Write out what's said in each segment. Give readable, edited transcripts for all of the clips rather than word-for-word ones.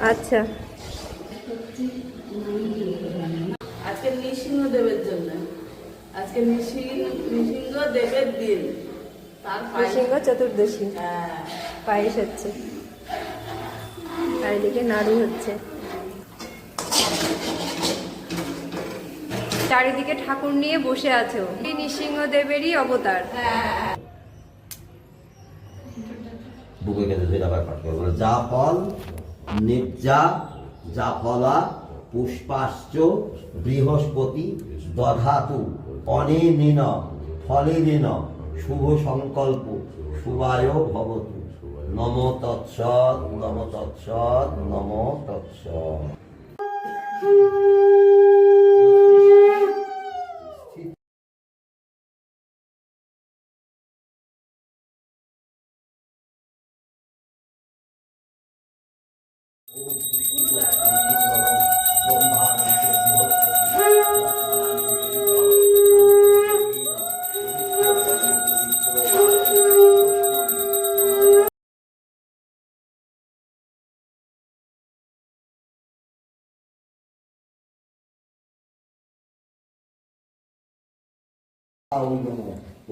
আচ্ছা, আজকে নৃসিংহদেবের জন্য, আজকে নৃসিংহদেবের দিন, তার নৃসিংহ চতুর্দশী পায়েস হচ্ছে, আর এদিকে নাড়ু হচ্ছে। চারিদিকে ঠাকুর নিয়ে বসে আছো, এই নৃসিংহদেবেরই অবতার। বুকে কেটে যেটা পাঠ করবো, যা ফল নির্যা যা ফলা পুষ্পাশ্চ বৃহস্পতি দধাতু অনেন ফলেন শুভ সংকল্প শুভায় ভবতু। নম তৎসৎ, নম তৎসৎ, নম তৎসৎ।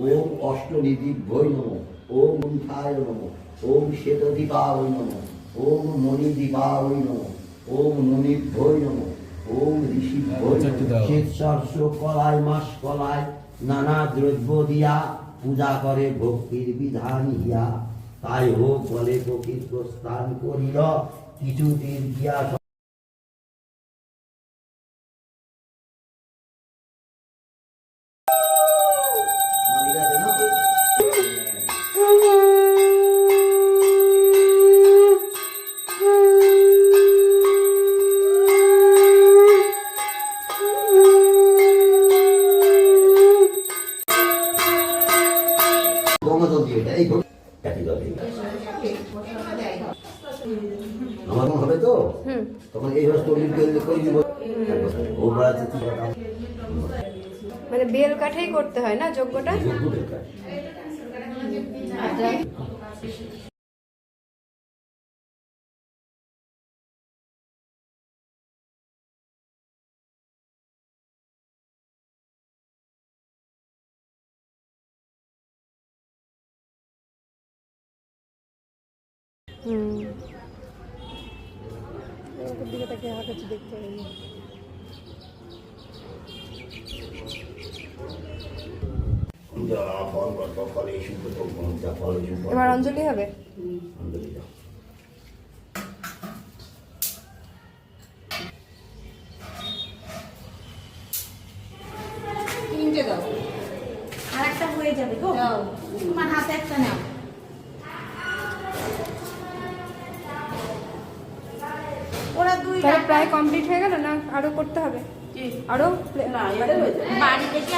ওম অষ্টনিধিভ্যৈ নমঃ, ওম মুন্থায় নমঃ, ওম শ্বেতদীপায় নমঃ, ওম মণিদীপায় নমঃ, ওম মুনিভ্যৈ নমঃ, ওম ঋষিভ্যৈ নমঃ। শ্বেতশস্য কলায় মাস কলায় নানা দ্রব্য দিয়া পূজা করে ভক্তির বিধান ইয়া। তাই হোক বলে প্রকৃত স্থান করিল কিছু দিন দিয়া। আমার হবে তো তখন এই মানে বেল কাঠেই করতে হয় না যজ্ঞটা? দিকে তাকে কিছু দেখতে হবে। এবার অঞ্জলি হবে। তিনটে দাও, আর একটা হয়ে যাবে গো। তোমার হাতে একটা নাও। ওরা দুই প্রায় কমপ্লিট হয়ে গেল না? আরো করতে হবে? আরো না, এটা হয়ে যাবে। বাড়ি থেকে